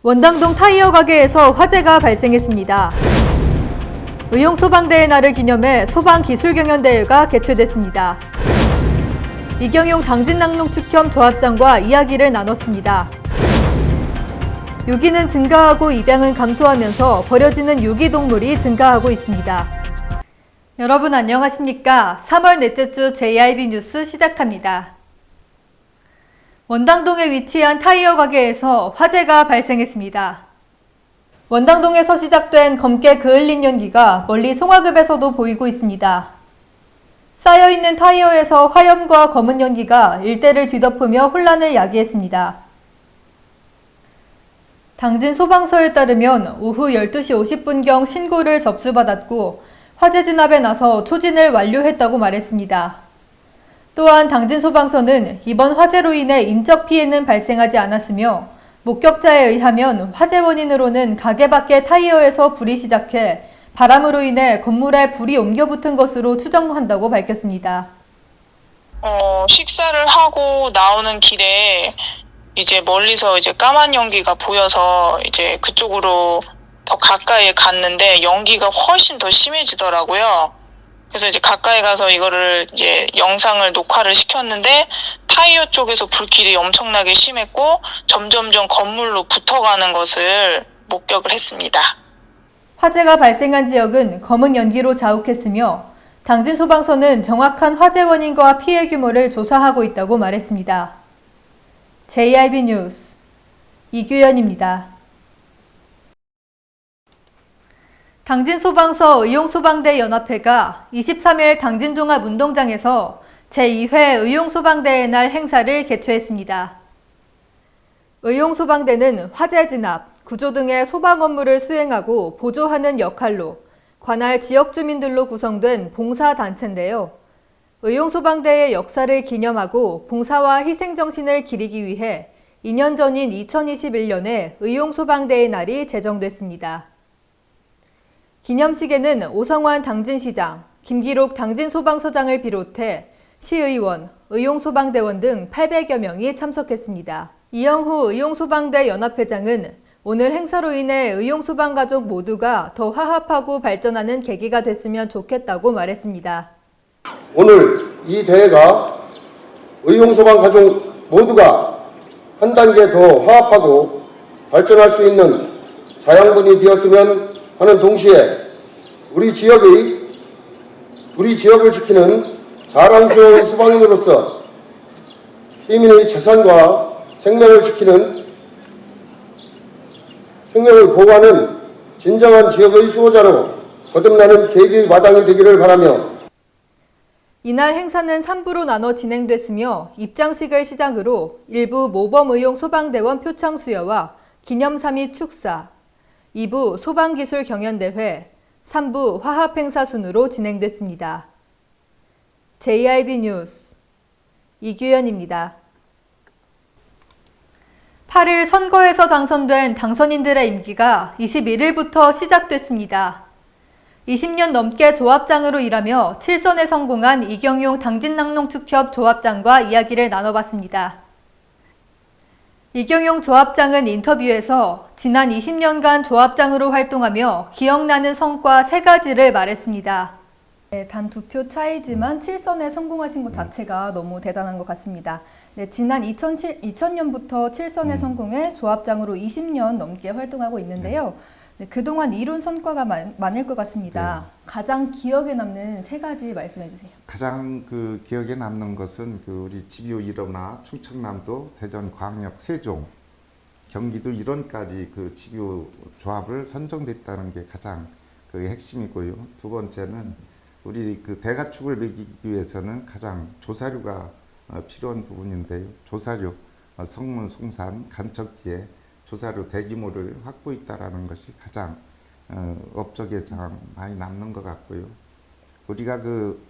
원당동 타이어 가게에서 화재가 발생했습니다. 의용소방대의 날을 기념해 소방기술경연대회가 개최됐습니다. 이경용 당진낙농축협 조합장과 이야기를 나눴습니다. 유기는 증가하고 입양은 감소하면서 버려지는 유기동물이 증가하고 있습니다. 여러분 안녕하십니까? 3월 넷째 주 JIB 뉴스 시작합니다. 원당동에 위치한 타이어 가게에서 화재가 발생했습니다. 원당동에서 시작된 검게 그을린 연기가 멀리 송화급에서도 보이고 있습니다. 쌓여있는 타이어에서 화염과 검은 연기가 일대를 뒤덮으며 혼란을 야기했습니다. 당진 소방서에 따르면 오후 12시 50분경 신고를 접수받았고 화재 진압에 나서 초진을 완료했다고 말했습니다. 또한 당진 소방서는 이번 화재로 인해 인적 피해는 발생하지 않았으며 목격자에 의하면 화재 원인으로는 가게 밖의 타이어에서 불이 시작해 바람으로 인해 건물에 불이 옮겨 붙은 것으로 추정한다고 밝혔습니다. 식사를 하고 나오는 길에 이제 멀리서 이제 까만 연기가 보여서 이제 그쪽으로 더 가까이 갔는데 연기가 훨씬 더 심해지더라고요. 그래서 이제 가까이 가서 이거를 이제 영상을 녹화를 시켰는데 타이어 쪽에서 불길이 엄청나게 심했고 점점점 건물로 붙어가는 것을 목격을 했습니다. 화재가 발생한 지역은 검은 연기로 자욱했으며 당진 소방서는 정확한 화재 원인과 피해 규모를 조사하고 있다고 말했습니다. JIB 뉴스 이규현입니다. 당진소방서 의용소방대 연합회가 23일 당진종합운동장에서 제2회 의용소방대의 날 행사를 개최했습니다. 의용소방대는 화재 진압, 구조 등의 소방 업무를 수행하고 보조하는 역할로 관할 지역 주민들로 구성된 봉사단체인데요. 의용소방대의 역사를 기념하고 봉사와 희생정신을 기리기 위해 2년 전인 2021년에 의용소방대의 날이 제정됐습니다. 기념식에는 오성환 당진시장, 김기록 당진소방서장을 비롯해 시의원, 의용소방대원 등 800여 명이 참석했습니다. 이영호 의용소방대 연합회장은 오늘 행사로 인해 의용소방가족 모두가 더 화합하고 발전하는 계기가 됐으면 좋겠다고 말했습니다. 오늘 이 대회가 의용소방가족 모두가 한 단계 더 화합하고 발전할 수 있는 자양분이 되었으면 하는 동시에 우리 지역을 지키는 자랑스러운 소방인으로서 시민의 재산과 생명을 보호하는 진정한 지역의 수호자로 거듭나는 계기 마당이 되기를 바라며 이날 행사는 3부로 나눠 진행됐으며 입장식을 시작으로 1부 모범의용 소방대원 표창 수여와 기념3.2 축사, 2부 소방기술 경연대회, 3부 화합행사 순으로 진행됐습니다. JIB 뉴스 이규현입니다. 8일 선거에서 당선된 당선인들의 임기가 21일부터 시작됐습니다. 20년 넘게 조합장으로 일하며 7선에 성공한 이경용 당진낙농축협 조합장과 이야기를 나눠봤습니다. 이경용 조합장은 인터뷰에서 지난 20년간 조합장으로 활동하며 기억나는 성과 3가지를 말했습니다. 네, 단 2표 차이지만 7선에 성공하신 것 자체가 너무 대단한 것 같습니다. 네, 지난 2000년부터 7선에 성공해 조합장으로 20년 넘게 활동하고 있는데요. 네, 그동안 이룬 성과가 많을 것 같습니다. 네. 가장 기억에 남는 3가지 말씀해 주세요. 가장 기억에 남는 것은 우리 집유 1호나 충청남도, 대전, 광역, 세종, 경기도 일원까지 집유 조합을 선정됐다는 게 가장 핵심이고요. 두 번째는 우리 대가축을 매기기 위해서는 가장 조사료가 필요한 부분인데요. 조사료, 성문, 송산, 간척기에 조사료 대규모를 확보했다라는 것이 가장 업적에 가장 많이 남는 것 같고요. 우리가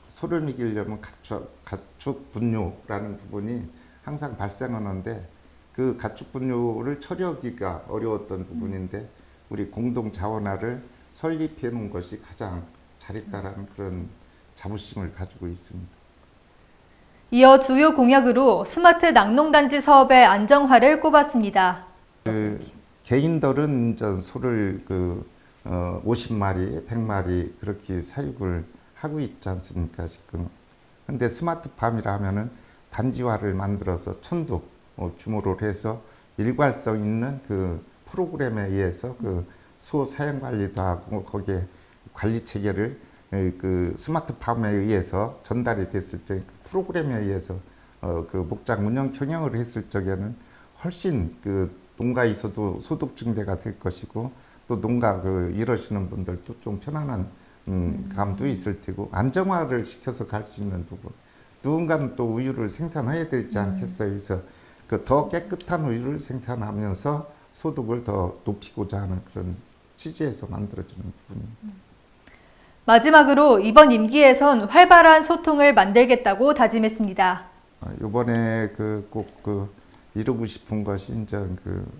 소를 먹이려면 가축 분뇨라는 부분이 항상 발생하는데 그 가축 분뇨를 처리하기가 어려웠던 부분인데 우리 공동 자원화를 설립해 놓은 것이 가장 잘했다라는 그런 자부심을 가지고 있습니다. 이어 주요 공약으로 스마트 낙농단지 사업의 안정화를 꼽았습니다. 개인들은 이제 소를 50마리, 100마리 그렇게 사육을 하고 있지 않습니까, 지금. 근데 스마트팜이라 하면은 단지화를 만들어서 천도 규모로 해서 일괄성 있는 그 프로그램에 의해서 그 소 사양 관리도 하고 거기에 관리 체계를 그 스마트팜에 의해서 전달이 됐을 때 그 프로그램에 의해서 그 목장 운영 경영을 했을 적에는 훨씬 그 농가에서도 소득 증대가 될 것이고 또 농가 이러시는 분들도 좀 편안한 감도 있을 테고 안정화를 시켜서 갈 수 있는 부분. 누군가는 또 우유를 생산해야 되지 않겠어요. 그래서 그 더 깨끗한 우유를 생산하면서 소득을 더 높이고자 하는 그런 취지에서 만들어지는 부분입니다. 마지막으로 이번 임기에선 활발한 소통을 만들겠다고 다짐했습니다. 이번에 꼭 이루고 싶은 것이 이제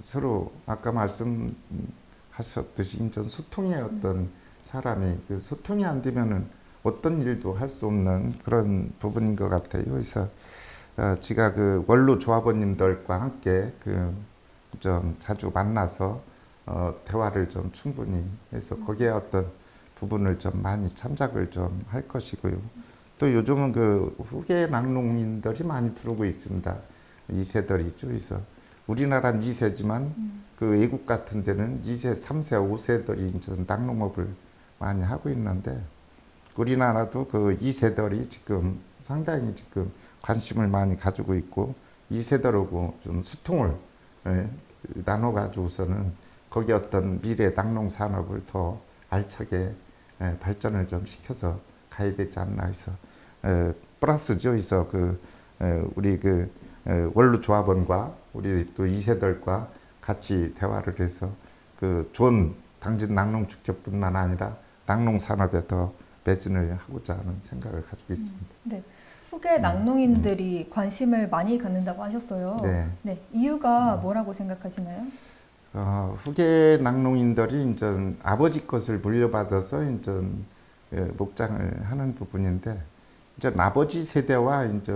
서로 아까 말씀하셨듯이 이제 소통의 어떤 사람이 소통이 안 되면은 어떤 일도 할 수 없는 그런 부분인 것 같아요. 그래서 제가 원로 조합원님들과 함께 좀 자주 만나서 대화를 좀 충분히 해서 거기에 어떤 부분을 좀 많이 참작을 좀 할 것이고요. 또 요즘은 후계 낙농인들이 많이 들어오고 있습니다. 2세들이죠. 그래서 우리나라는 2세지만 외국 같은 데는 2세, 3세, 5세들이 이제 낙농업을 많이 하고 있는데 우리나라도 2세들이 지금 상당히 지금 관심을 많이 가지고 있고 2세들하고 좀 소통을 나눠 가지고서는 거기 어떤 미래 낙농 산업을 더 알차게 발전을 좀 시켜서 가야 되지 않나 해서 플러스죠. 그래서 우리 원로 조합원과 우리 또 2세들과 같이 대화를 해서 좋은 당진 낙농 축제뿐만 아니라 낙농 산업에 더 매진을 하고자 하는 생각을 가지고 있습니다. 네. 후계 낙농인들이 관심을 많이 갖는다고 하셨어요. 네. 이유가 뭐라고 생각하시나요? 후계 낙농인들이 이제 아버지 것을 물려받아서 이제 목장을 하는 부분인데 이제 아버지 세대와 이제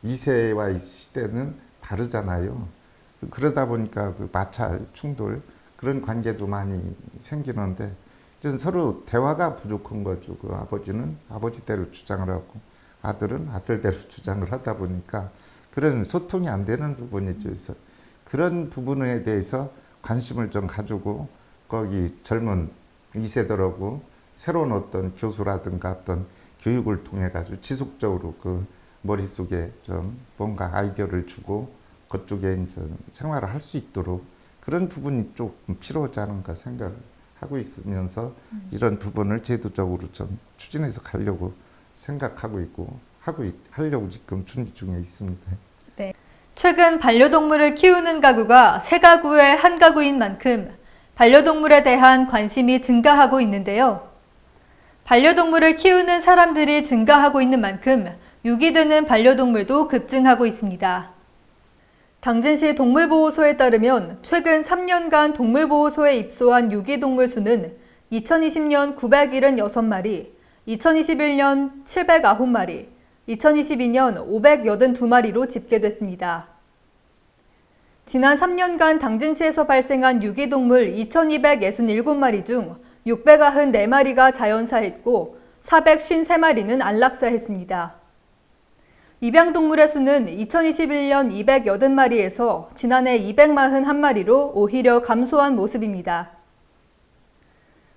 2세와 시대는 다르잖아요. 그러다 보니까 마찰, 충돌 그런 관계도 많이 생기는데 이제 서로 대화가 부족한 거죠. 아버지는 아버지대로 주장을 하고 아들은 아들대로 주장을 하다 보니까 그런 소통이 안 되는 부분이죠. 그래서 그런 부분에 대해서 관심을 좀 가지고 거기 젊은 2세들하고 새로운 어떤 교수라든가 어떤 교육을 통해 가지고 지속적으로 머릿속에 좀 뭔가 아이디어를 주고 그쪽에 이제 생활을 할 수 있도록 그런 부분이 조금 필요하지 않은가 생각을 하고 있으면서 이런 부분을 제도적으로 좀 추진해서 가려고 생각하고 있고 하려고 지금 준비 중에 있습니다. 네. 최근 반려동물을 키우는 가구가 3가구의 1가구인 만큼 반려동물에 대한 관심이 증가하고 있는데요. 반려동물을 키우는 사람들이 증가하고 있는 만큼 유기되는 반려동물도 급증하고 있습니다. 당진시 동물보호소에 따르면 최근 3년간 동물보호소에 입소한 유기동물 수는 2020년 976마리, 2021년 709마리, 2022년 582마리로 집계됐습니다. 지난 3년간 당진시에서 발생한 유기동물 2267마리 중 694마리가 자연사했고 453마리는 안락사했습니다. 입양동물의 수는 2021년 280마리에서 지난해 241마리로 오히려 감소한 모습입니다.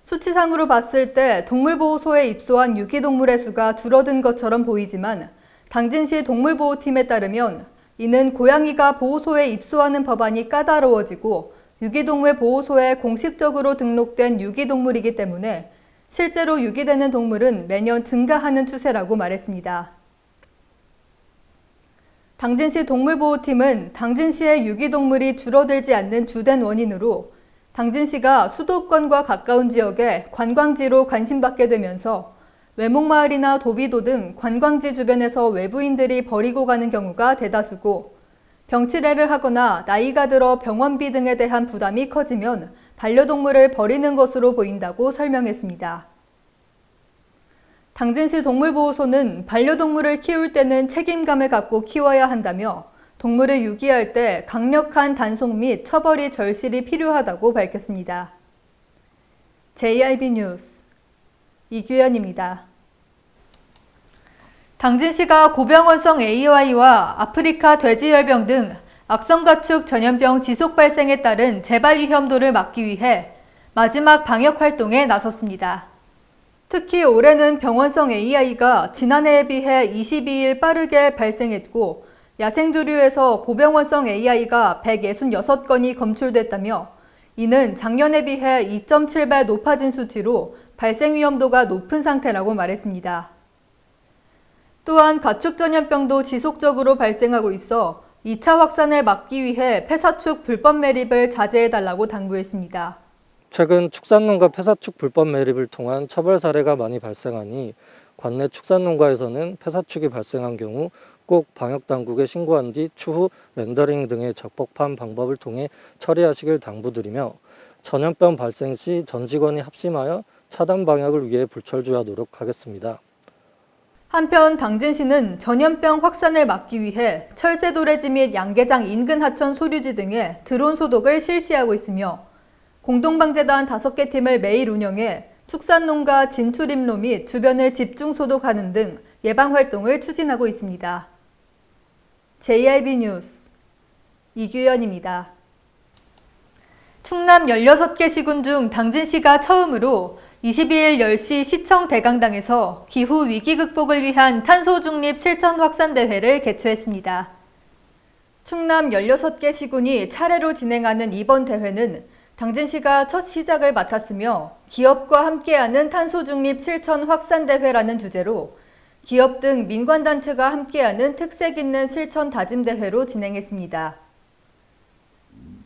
수치상으로 봤을 때 동물보호소에 입소한 유기동물의 수가 줄어든 것처럼 보이지만 당진시 동물보호팀에 따르면 이는 고양이가 보호소에 입소하는 법안이 까다로워지고 유기동물 보호소에 공식적으로 등록된 유기동물이기 때문에 실제로 유기되는 동물은 매년 증가하는 추세라고 말했습니다. 당진시 동물보호팀은 당진시의 유기동물이 줄어들지 않는 주된 원인으로 당진시가 수도권과 가까운 지역에 관광지로 관심받게 되면서 외목마을이나 도비도 등 관광지 주변에서 외부인들이 버리고 가는 경우가 대다수고 병치레를 하거나 나이가 들어 병원비 등에 대한 부담이 커지면 반려동물을 버리는 것으로 보인다고 설명했습니다. 당진시 동물보호소는 반려동물을 키울 때는 책임감을 갖고 키워야 한다며 동물을 유기할 때 강력한 단속 및 처벌이 절실히 필요하다고 밝혔습니다. JIB 뉴스 이규현입니다. 당진시가 고병원성 AI와 아프리카 돼지열병 등 악성가축 전염병 지속 발생에 따른 재발 위험도를 막기 위해 마지막 방역 활동에 나섰습니다. 특히 올해는 병원성 AI가 지난해에 비해 22일 빠르게 발생했고 야생조류에서 고병원성 AI가 166건이 검출됐다며 이는 작년에 비해 2.7배 높아진 수치로 발생 위험도가 높은 상태라고 말했습니다. 또한 가축 전염병도 지속적으로 발생하고 있어 2차 확산을 막기 위해 폐사축 불법 매립을 자제해달라고 당부했습니다. 최근 축산농가 폐사축 불법 매립을 통한 처벌 사례가 많이 발생하니 관내 축산농가에서는 폐사축이 발생한 경우 꼭 방역당국에 신고한 뒤 추후 렌더링 등의 적법한 방법을 통해 처리하시길 당부드리며 전염병 발생 시 전 직원이 합심하여 차단 방역을 위해 불철주야 노력하겠습니다. 한편 당진시는 전염병 확산을 막기 위해 철새도래지 및 양계장 인근 하천 소류지 등에 드론 소독을 실시하고 있으며 공동방재단 5개 팀을 매일 운영해 축산농가 진출입로 및 주변을 집중 소독하는 등 예방활동을 추진하고 있습니다. JIB 뉴스 이규현입니다. 충남 16개 시군 중 당진시가 처음으로 22일 10시 시청 대강당에서 기후 위기 극복을 위한 탄소 중립 실천 확산 대회를 개최했습니다. 충남 16개 시군이 차례로 진행하는 이번 대회는 당진시가 첫 시작을 맡았으며 기업과 함께하는 탄소 중립 실천 확산 대회라는 주제로 기업 등 민관단체가 함께하는 특색 있는 실천 다짐 대회로 진행했습니다.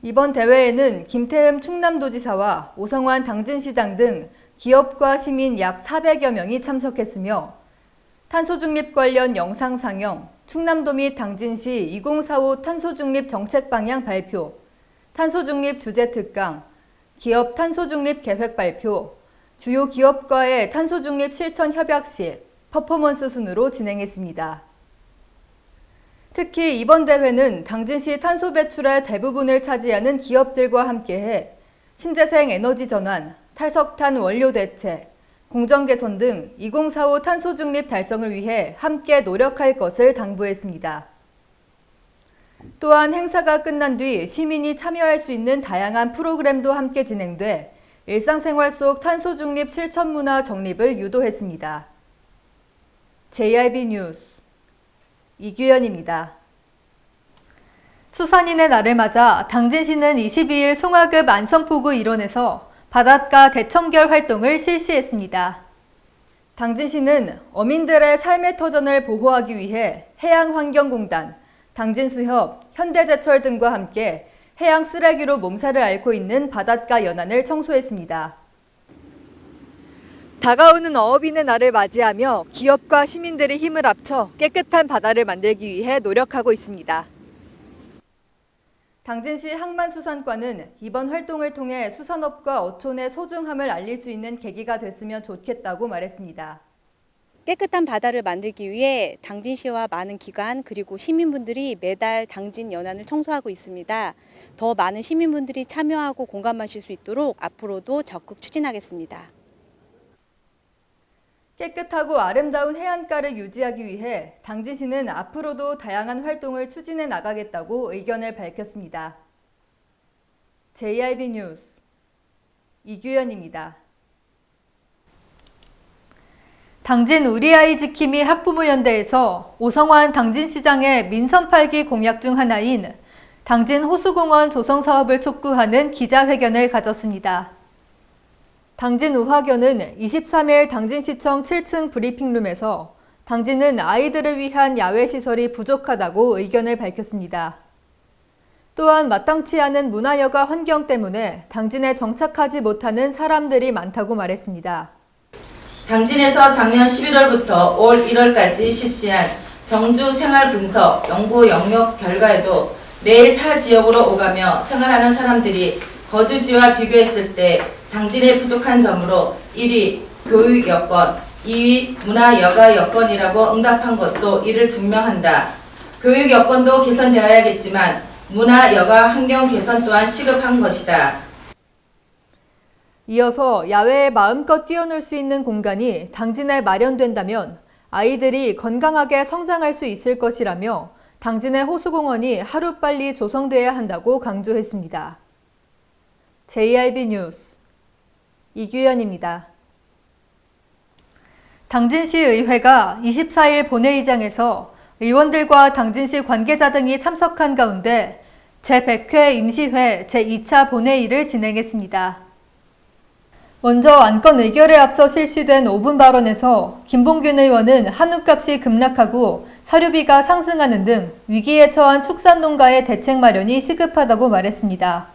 이번 대회에는 김태흠 충남도지사와 오성환 당진시장 등 기업과 시민 약 400여 명이 참석했으며 탄소중립 관련 영상 상영, 충남도 및 당진시 2045 탄소중립 정책 방향 발표, 탄소중립 주제 특강, 기업 탄소중립 계획 발표, 주요 기업과의 탄소중립 실천 협약실, 퍼포먼스 순으로 진행했습니다. 특히 이번 대회는 당진시 탄소 배출의 대부분을 차지하는 기업들과 함께해 신재생 에너지 전환, 탈석탄 원료 대체, 공정 개선 등 2045 탄소 중립 달성을 위해 함께 노력할 것을 당부했습니다. 또한 행사가 끝난 뒤 시민이 참여할 수 있는 다양한 프로그램도 함께 진행돼 일상생활 속 탄소 중립 실천 문화 정립을 유도했습니다. JIB 뉴스 이규현입니다. 수산인의 날을 맞아 당진시는 22일 송화급 안성포구 일원에서 바닷가 대청결 활동을 실시했습니다. 당진시는 어민들의 삶의 터전을 보호하기 위해 해양환경공단, 당진수협, 현대제철 등과 함께 해양 쓰레기로 몸살을 앓고 있는 바닷가 연안을 청소했습니다. 다가오는 어업인의 날을 맞이하며 기업과 시민들이 힘을 합쳐 깨끗한 바다를 만들기 위해 노력하고 있습니다. 당진시 항만수산과는 이번 활동을 통해 수산업과 어촌의 소중함을 알릴 수 있는 계기가 됐으면 좋겠다고 말했습니다. 깨끗한 바다를 만들기 위해 당진시와 많은 기관 그리고 시민분들이 매달 당진 연안을 청소하고 있습니다. 더 많은 시민분들이 참여하고 공감하실 수 있도록 앞으로도 적극 추진하겠습니다. 깨끗하고 아름다운 해안가를 유지하기 위해 당진시는 앞으로도 다양한 활동을 추진해 나가겠다고 의견을 밝혔습니다. JIB 뉴스 이규현입니다. 당진 우리 아이 지킴이 학부모연대에서 오성환 당진시장의 민선 8기 공약 중 하나인 당진 호수공원 조성 사업을 촉구하는 기자회견을 가졌습니다. 당진 우화견은 23일 당진시청 7층 브리핑룸에서 당진은 아이들을 위한 야외시설이 부족하다고 의견을 밝혔습니다. 또한 마땅치 않은 문화여가 환경 때문에 당진에 정착하지 못하는 사람들이 많다고 말했습니다. 당진에서 작년 11월부터 올 1월까지 실시한 정주 생활 분석 연구 영역 결과에도 매일 타 지역으로 오가며 생활하는 사람들이 거주지와 비교했을 때 당진의 부족한 점으로 1위 교육 여건, 2위 문화 여가 여건이라고 응답한 것도 이를 증명한다. 교육 여건도 개선되어야겠지만 문화, 여가, 환경 개선 또한 시급한 것이다. 이어서 야외에 마음껏 뛰어놀 수 있는 공간이 당진에 마련된다면 아이들이 건강하게 성장할 수 있을 것이라며 당진의 호수공원이 하루빨리 조성돼야 한다고 강조했습니다. JIB 뉴스 이규현입니다. 당진시의회가 24일 본회의장에서 의원들과 당진시 관계자 등이 참석한 가운데 제100회 임시회 제2차 본회의를 진행했습니다. 먼저 안건 의결에 앞서 실시된 5분 발언에서 김봉균 의원은 한우값이 급락하고 사료비가 상승하는 등 위기에 처한 축산농가의 대책 마련이 시급하다고 말했습니다.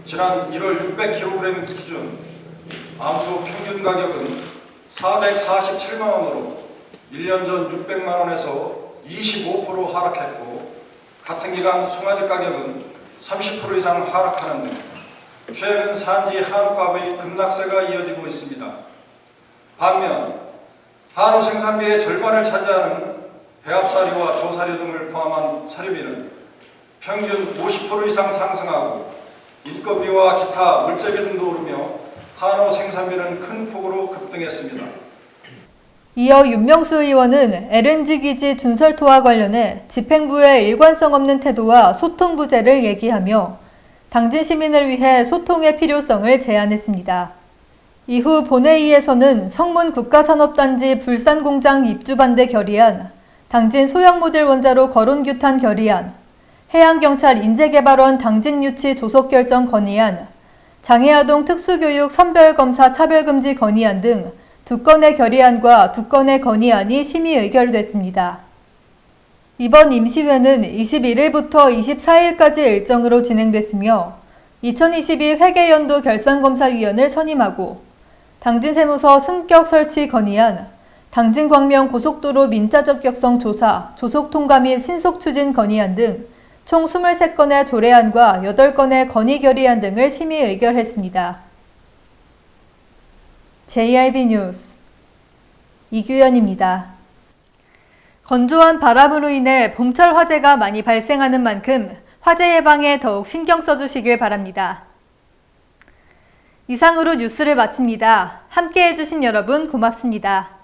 지난 1월 600kg 기준 암소 평균 가격은 447만 원으로 1년 전 600만 원에서 25% 하락했고 같은 기간 송아지 가격은 30% 이상 하락하는 등 최근 산지 한우값의 급락세가 이어지고 있습니다. 반면 한우 생산비의 절반을 차지하는 배합사료와 조사료 등을 포함한 사료비는 평균 50% 이상 상승하고 인건비와 기타 물재비 등도 오르며 한우 생산비는 큰 폭으로 급등했습니다. 이어 윤명수 의원은 LNG 기지 준설토와 관련해 집행부의 일관성 없는 태도와 소통 부재를 얘기하며 당진 시민을 위해 소통의 필요성을 제안했습니다. 이후 본회의에서는 성문 국가산업단지 불산공장 입주 반대 결의안, 당진 소형모듈 원자로 거론규탄 결의안, 해양경찰 인재개발원 당진 유치 조속 결정 건의안, 장애아동 특수교육 선별검사 차별금지 건의안 등 2건의 결의안과 2건의 건의안이 심의 의결됐습니다. 이번 임시회는 21일부터 24일까지 일정으로 진행됐으며 2022 회계연도 결산검사위원을 선임하고 당진세무서 승격 설치 건의안, 당진광명 고속도로 민자적 격성 조사, 조속 통과 및 신속 추진 건의안 등 총 23건의 조례안과 8건의 건의 결의안 등을 심의 의결했습니다. JIB 뉴스 이규현입니다. 건조한 바람으로 인해 봄철 화재가 많이 발생하는 만큼 화재 예방에 더욱 신경 써주시길 바랍니다. 이상으로 뉴스를 마칩니다. 함께 해주신 여러분 고맙습니다.